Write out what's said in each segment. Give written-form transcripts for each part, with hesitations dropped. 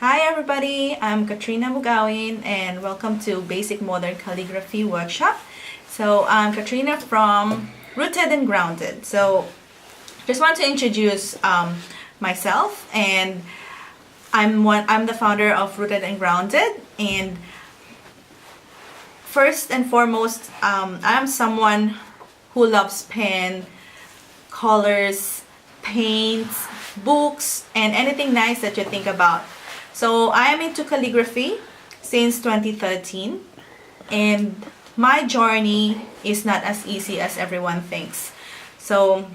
Hi everybody, I'm Katrina Amogawin and welcome to Basic Modern Calligraphy Workshop. So I'm Katrina from Rooted and Grounded. So just want to introduce myself, and I'm the founder of Rooted and Grounded. And first and foremost, I'm someone who loves pen, colors, paints, books, and anything nice that you think about. So I am into calligraphy since 2013, and my journey is not as easy as everyone thinks. So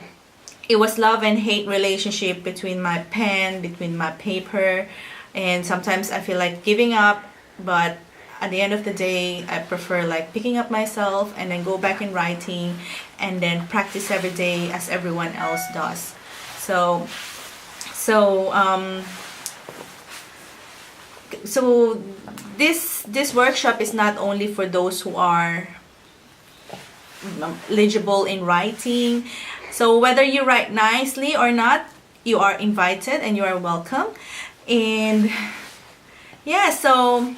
it was love and hate relationship between my pen, between my paper, and sometimes I feel like giving up, but at the end of the day I prefer like picking up myself and then go back in writing and then practice every day as everyone else does. So this workshop is not only for those who are legible in writing. So whether you write nicely or not, you are invited and you are welcome. And yeah, so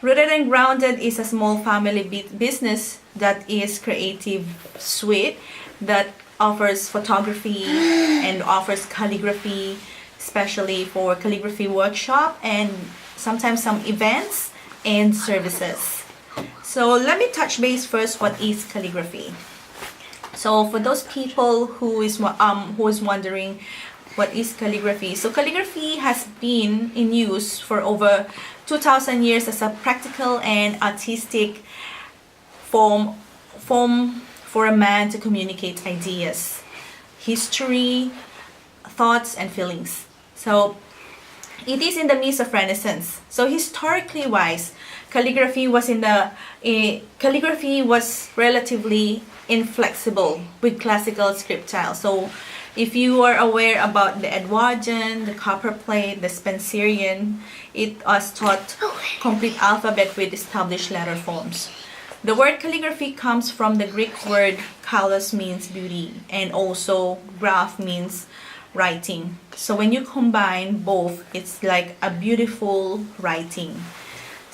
Rooted and Grounded is a small family business that is creative suite that offers photography and offers calligraphy, especially for calligraphy workshop and sometimes some events and services. So let me touch base first. What is calligraphy? So for those people who is wondering what is calligraphy, so calligraphy has been in use for over 2,000 years as a practical and artistic form for a man to communicate ideas, history, thoughts, and feelings. So it is in the midst of Renaissance. So historically wise, calligraphy was relatively inflexible with classical script style. So if you are aware about the Edwardian, the copperplate, the Spencerian, it was taught complete alphabet with established letter forms. The word calligraphy comes from the Greek word kalos, means beauty, and also graph means writing. So when you combine both, it's like a beautiful writing.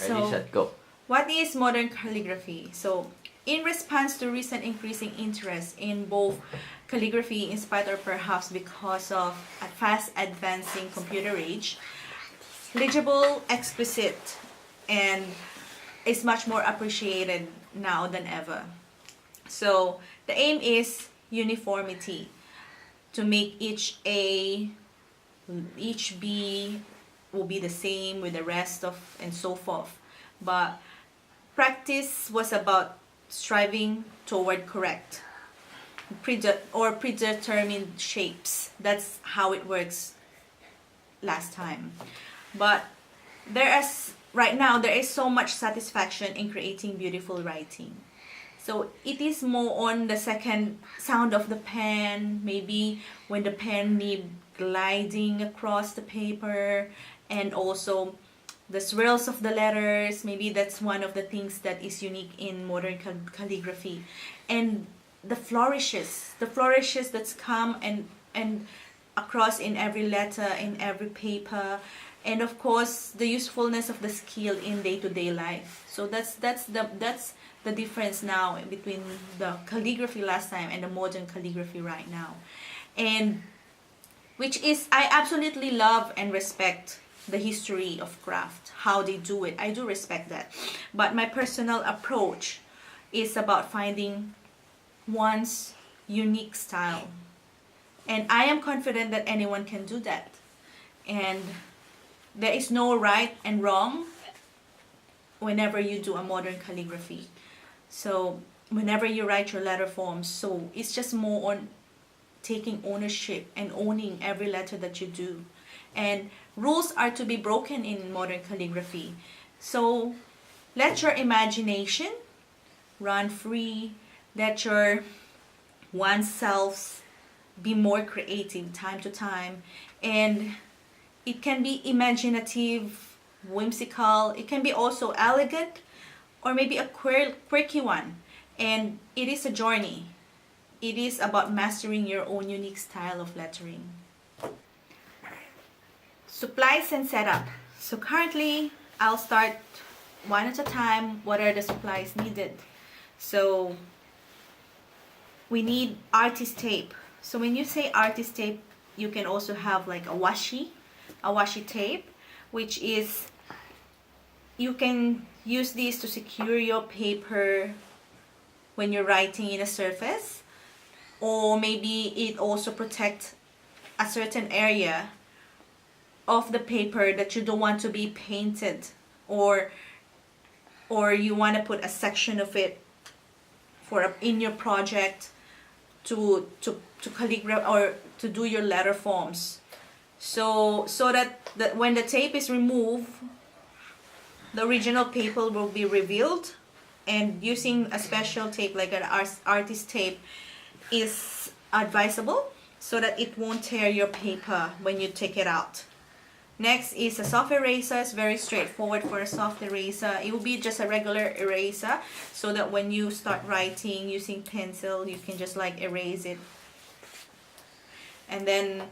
Ready, set, go. What is modern calligraphy? So in response to recent increasing interest in both calligraphy, in spite or perhaps because of a fast advancing computer age, legible, explicit, and is much more appreciated now than ever. So the aim is uniformity, to make each A, each B will be the same with the rest of and so forth. But practice was about striving toward correct predetermined shapes. That's how it works last time. But right now there is so much satisfaction in creating beautiful writing. So it is more on the second sound of the pen, maybe when the pen nib gliding across the paper, and also the swirls of the letters. Maybe that's one of the things that is unique in modern calligraphy. And the flourishes that's come and across in every letter, in every paper, and of course the usefulness of the skill in day-to-day life. So that's the difference now between the calligraphy last time and the modern calligraphy right now. And which is, I absolutely love and respect the history of craft, how they do it. I do respect that. But my personal approach is about finding one's unique style. And I am confident that anyone can do that. And there is no right and wrong whenever you do a modern calligraphy. So whenever you write your letter forms, so it's just more on taking ownership and owning every letter that you do. And rules are to be broken in modern calligraphy. So let your imagination run free. Let your oneself be more creative time to time. And it can be imaginative, whimsical. It can be also elegant, or maybe a quirky one. And it is a journey. It is about mastering your own unique style of lettering. Supplies and setup. So currently, I'll start one at a time. What are the supplies needed? So we need artist tape. So when you say artist tape, you can also have like a washi tape, which is, you can use this to secure your paper when you're writing in a surface, or maybe it also protects a certain area of the paper that you don't want to be painted, or you want to put a section of it in your project to calligraph or to do your letter forms. So that when the tape is removed, the original paper will be revealed, and using a special tape like an artist tape is advisable so that it won't tear your paper when you take it out. Next is a soft eraser. It's very straightforward for a soft eraser. It will be just a regular eraser, so that when you start writing using pencil, you can just like erase it. And then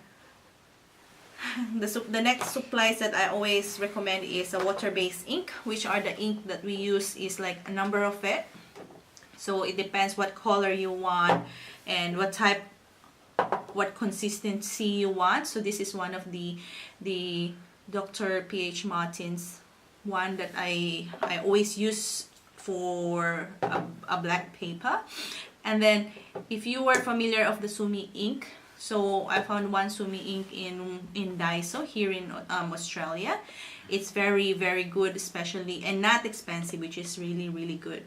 the next supplies that I always recommend is a water-based ink, which are the ink that we use is like a number of it. So it depends what color you want and what consistency you want. So this is one of the Dr. P.H. Martin's one that I always use for a black paper. And then if you were familiar of the Sumi ink, so I found one Sumi ink in Daiso here in Australia. It's very, very good, especially, and not expensive, which is really, really good.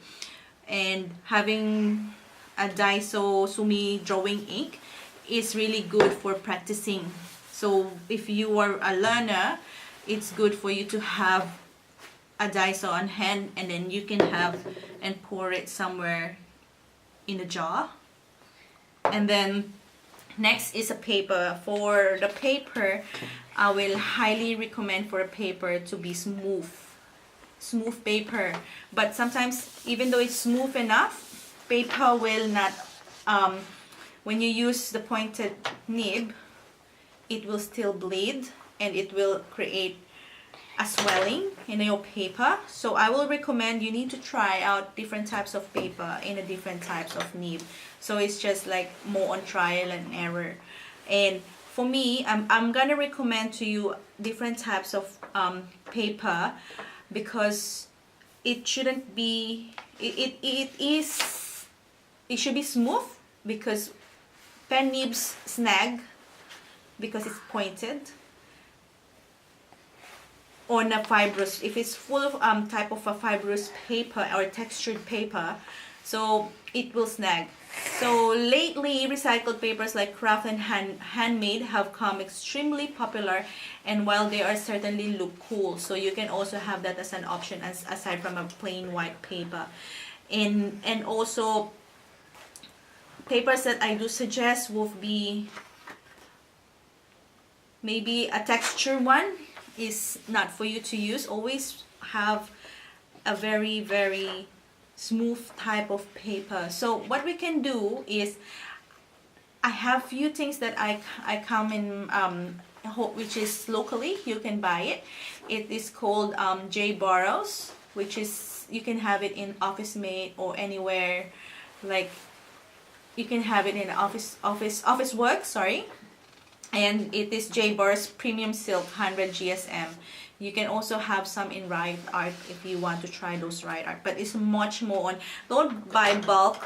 And having a Daiso Sumi drawing ink is really good for practicing. So if you are a learner, it's good for you to have a Daiso on hand, and then you can have and pour it somewhere in a jar. And then next is a paper. For the paper, I will highly recommend for a paper to be smooth paper. But sometimes, even though it's smooth enough, paper will not, when you use the pointed nib, it will still bleed, and it will create a swelling in your paper. So I will recommend you need to try out different types of paper in a different types of nib. So it's just like more on trial and error. And for me, I'm gonna recommend to you different types of paper, because it shouldn't be, it should be smooth, because pen nibs snag because it's pointed on a fibrous, if it's full of type of a fibrous paper or textured paper, so it will snag. So lately, recycled papers like craft and handmade have come extremely popular, and while they are certainly look cool, so you can also have that as an option aside from a plain white paper. And also papers that I do suggest would be maybe a texture one is not for you to use. Always have a very, very smooth type of paper. So what we can do is, I have few things that I come in which is locally, you can buy it. It is called J Burrows, which is, you can have it in Office Mate or anywhere, like you can have it in office work, sorry. And it is J Burrows Premium Silk 100 GSM. You can also have some in Rite Art if you want to try those Rite Art, but it's much more on, don't buy bulk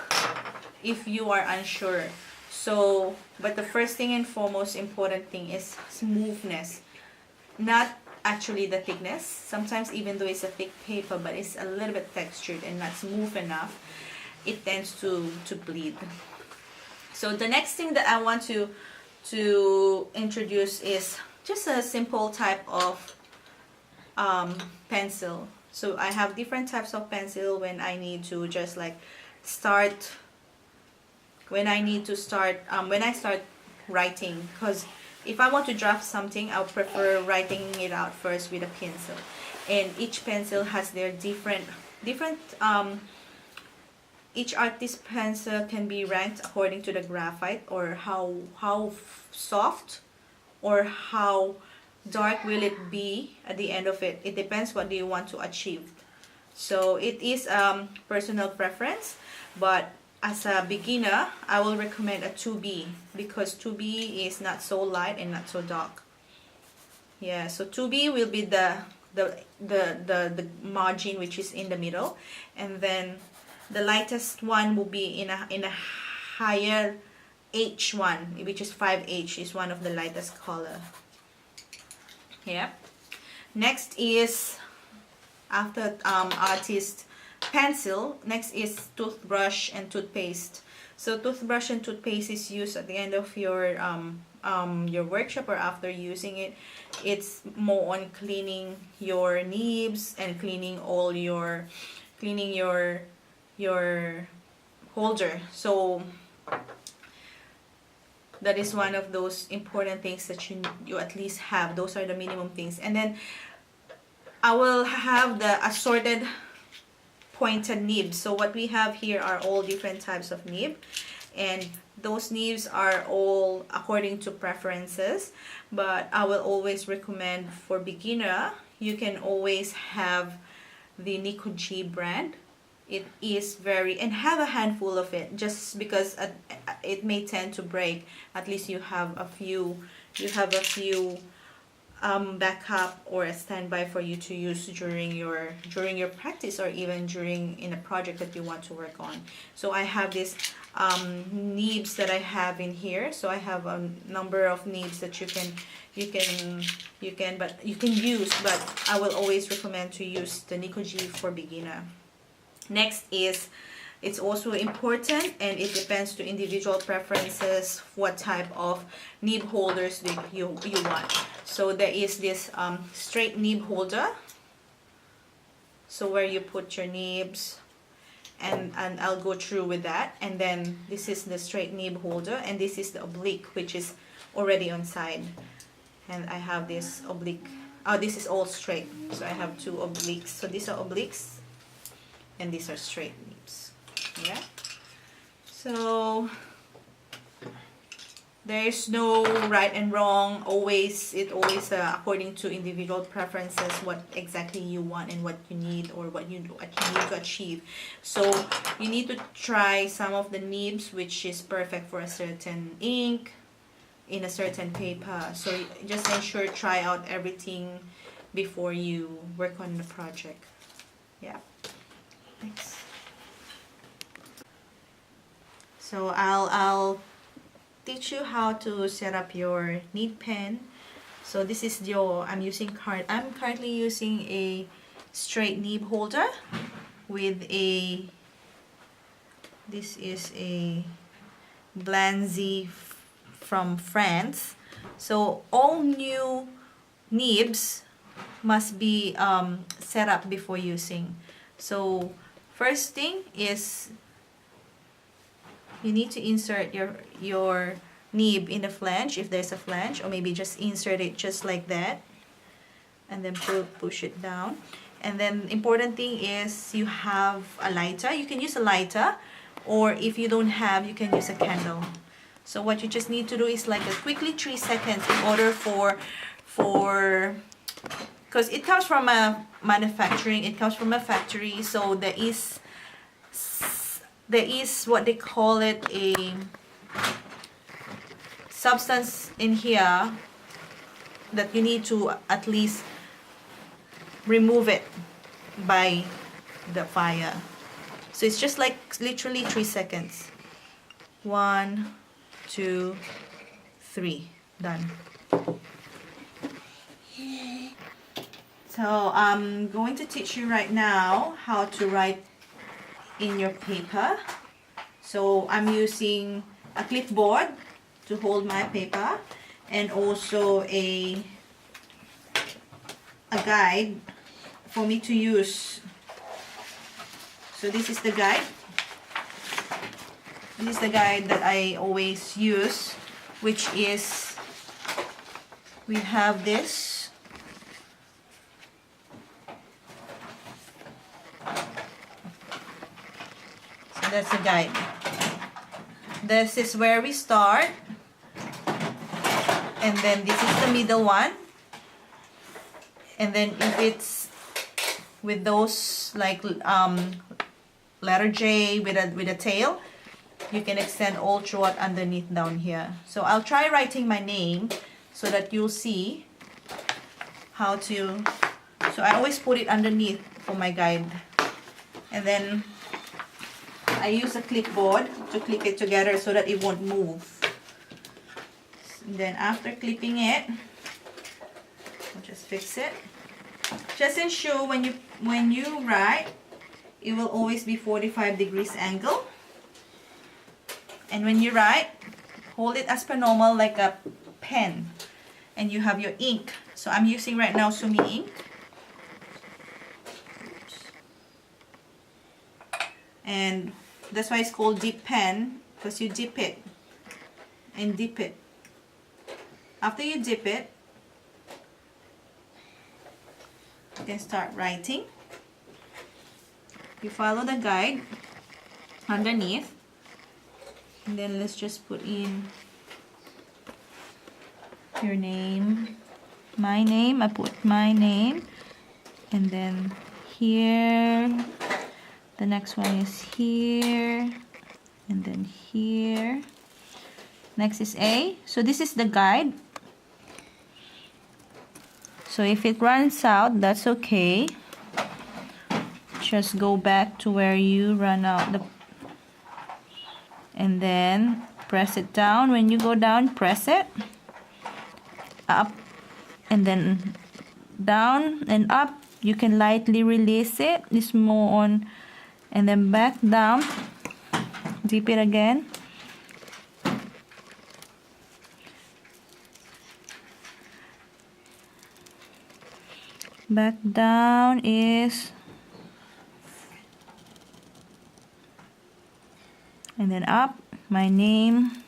if you are unsure. So, but the first thing and foremost important thing is smoothness, not actually the thickness. Sometimes even though it's a thick paper, but it's a little bit textured and not smooth enough, it tends to bleed. So the next thing that I want to introduce is just a simple type of pencil. So I have different types of pencil when I need to just like start, when I start writing, because if I want to draft something, I'll prefer writing it out first with a pencil. And each pencil has their different each artist pencil can be ranked according to the graphite, or how soft or how dark will it be at the end of it. It depends what do you want to achieve. So it is personal preference, but as a beginner, I will recommend a 2B because 2B is not so light and not so dark. Yeah, so 2B will be the margin which is in the middle, and then the lightest one will be in a higher H1, which is 5H, is one of the lightest color. Yeah. Next is, after artist pencil, next is toothbrush and toothpaste. So toothbrush and toothpaste is used at the end of your workshop or after using it. It's more on cleaning your nibs and cleaning your holder. So that is one of those important things that you at least have. Those are the minimum things. And then I will have the assorted pointed nibs. So what we have here are all different types of nib, and those nibs are all according to preferences, but I will always recommend for beginner, you can always have the Nikoji brand. It is very, and have a handful of it, just because it may tend to break. At least you have a few backup or a standby for you to use during your practice, or even in a project that you want to work on. So I have this nibs that I have in here. So I have a number of nibs that you can use, but I will always recommend to use the Nikoji for beginner. Next is, it's also important, and it depends to individual preferences, what type of nib holders do you want. So there is this straight nib holder, so where you put your nibs, and I'll go through with that. And then this is the straight nib holder, and this is the oblique, which is already on side. And I have this oblique. Oh, this is all straight, so I have two obliques. So these are obliques, and these are straight nibs. Yeah. So there is no right and wrong. It always according to individual preferences, what exactly you want and what you need, or what you need to achieve. So you need to try some of the nibs which is perfect for a certain ink in a certain paper. So just ensure try out everything before you work on the project. Yeah. Thanks. So I'll teach you how to set up your nib pen. So this is I'm currently using a straight nib holder with this is a Blanzy from France. So all new nibs must be set up before using. So first thing is, you need to insert your nib in the flange, if there's a flange, or maybe just insert it just like that, and then push it down. And then important thing is, you have a lighter. You can use a lighter, or if you don't have, you can use a candle. So what you just need to do is like quickly 3 seconds in order for because it comes from a manufacturing, it comes from a factory, so there is what they call it, a substance in here that you need to at least remove it by the fire. So it's just like literally 3 seconds. 1, 2, 3, done. So I'm going to teach you right now how to write in your paper. So I'm using a clipboard to hold my paper, and also a guide for me to use. So this is the guide. This is the guide that I always use, which is, we have this. That's the guide. This is where we start, and then this is the middle one, And then if it's with those like letter J with a tail, you can extend all throughout underneath down here. So I'll try writing my name so that you'll see how to. So I always put it underneath for my guide, and then I use a clipboard to clip it together so that it won't move. And then after clipping it, I'll just fix it. Just ensure when you write, it will always be 45 degrees angle. And when you write, hold it as per normal like a pen. And you have your ink. So I'm using right now Sumi ink. And that's why it's called dip pen, because you dip it and dip it. After you dip it, you can start writing. You follow the guide underneath, and then let's just put in your name, my name. I put my name, and then here, the next one is here, and then here. Next is A. So this is the guide. So if it runs out, that's okay. Just go back to where you run out and then press it down. When you go down, press it up and then down and up. You can lightly release it. It's more on, and then back down. Dip it again. Back down is, and then up, my name.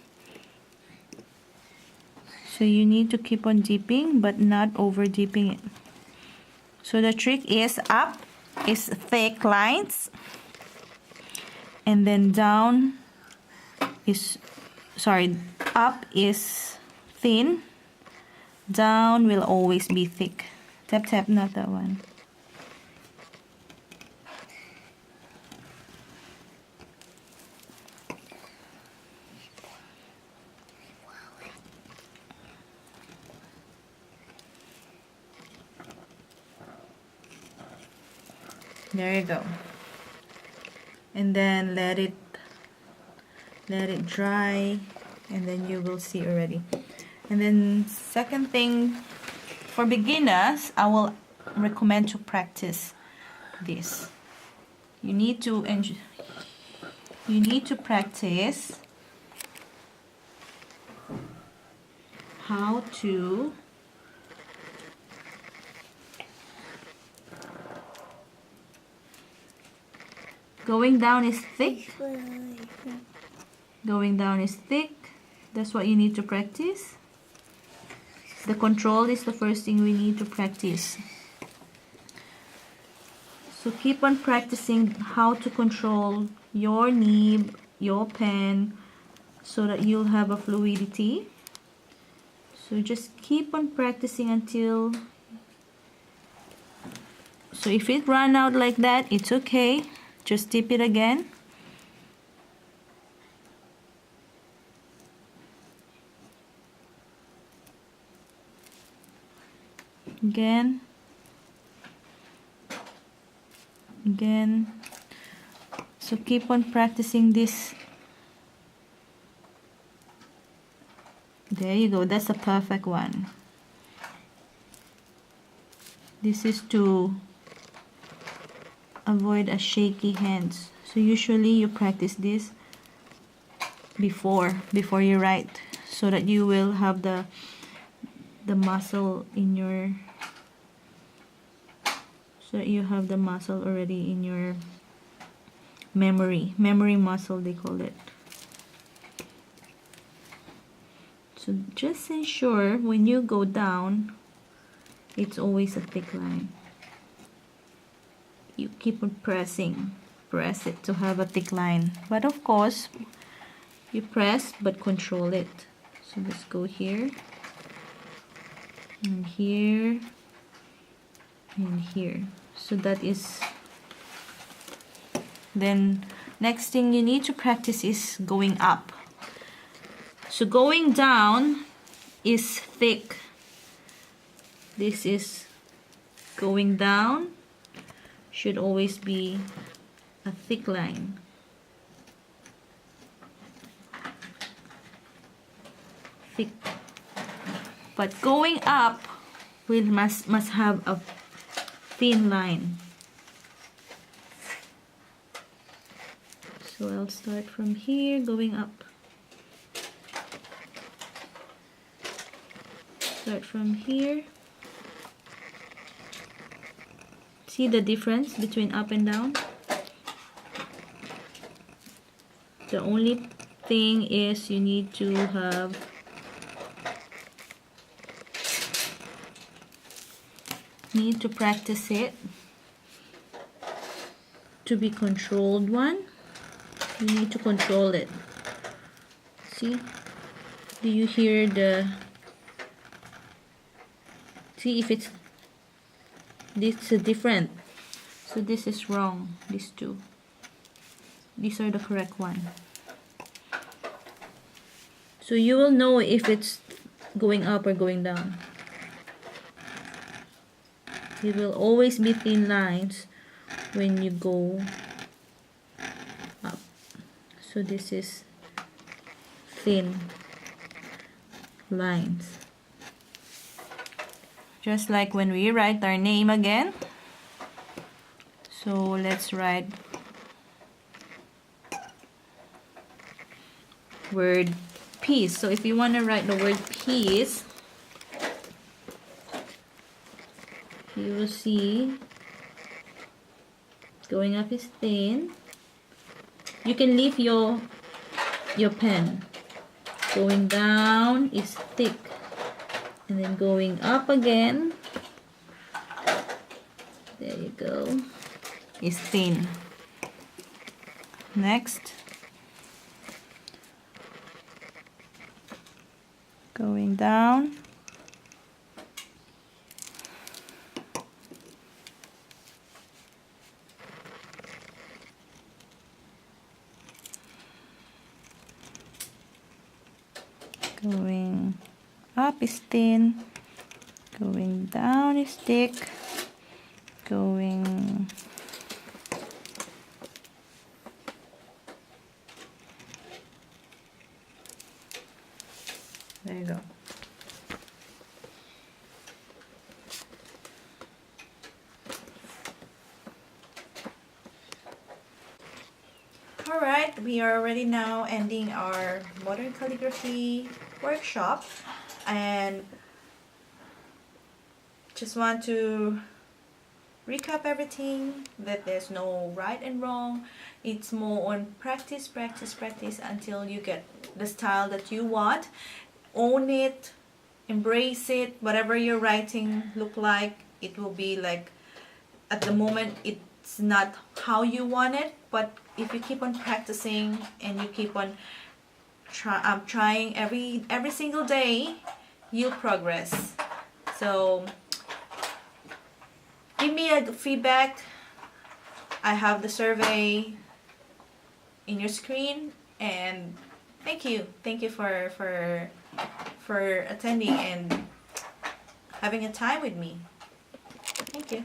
So you need to keep on dipping but not over dipping it. So the trick is up is thick lines, and then down is, sorry, up is thin, down will always be thick. Tap tap, not that one. There you go. And then let it dry, and then you will see already. And then second thing, for beginners, I will recommend to practice this. You need to practice how to going down is thick. Going down is thick. That's what you need to practice. The control is the first thing we need to practice. So keep on practicing how to control your nib, your pen, so that you'll have a fluidity. So just keep on practicing until, so if it run out like that, it's okay. Just dip it again. Again. Again. So keep on practicing this. There you go. That's a perfect one. This is to avoid a shaky hands. So usually you practice this before you write, so that you will have the muscle in your, so that you have the muscle already in your memory muscle, they call it. So just ensure when you go down, it's always a thick line. You keep on press it to have a thick line. But of course, you press but control it. So let's go here and here in here. So that is, then next thing you need to practice is going up. So going down is thick. This is going down, should always be a thick line. Thick. But going up must have a thin line. So I'll start from here, going up. Start from here. See the difference between up and down? The only thing is you need to practice it to be controlled one. You need to control it. See? Do you hear the... See if it's... This is different. So this is wrong. These two. These are the correct one. So you will know if it's going up or going down. It will always be thin lines when you go up. So this is thin lines. Just like when we write our name again. So let's write word peace. So if you want to write the word peace, you will see going up is thin. You can leave your pen. Going down is thick. And then going up again, there you go, is thin. Next, going down, going up is thin, going down is thick, going there you go. Alright, we are already now ending our modern calligraphy workshop, and just want to recap everything, that there's no right and wrong. It's more on practice until you get the style that you want. Own it, embrace it. Whatever your writing look like, it will be like, at the moment it's not how you want it, but if you keep on practicing and you keep on trying every single day, you'll progress. So give me a feedback. I have the survey in your screen, and thank you for attending and having a time with me. Thank you.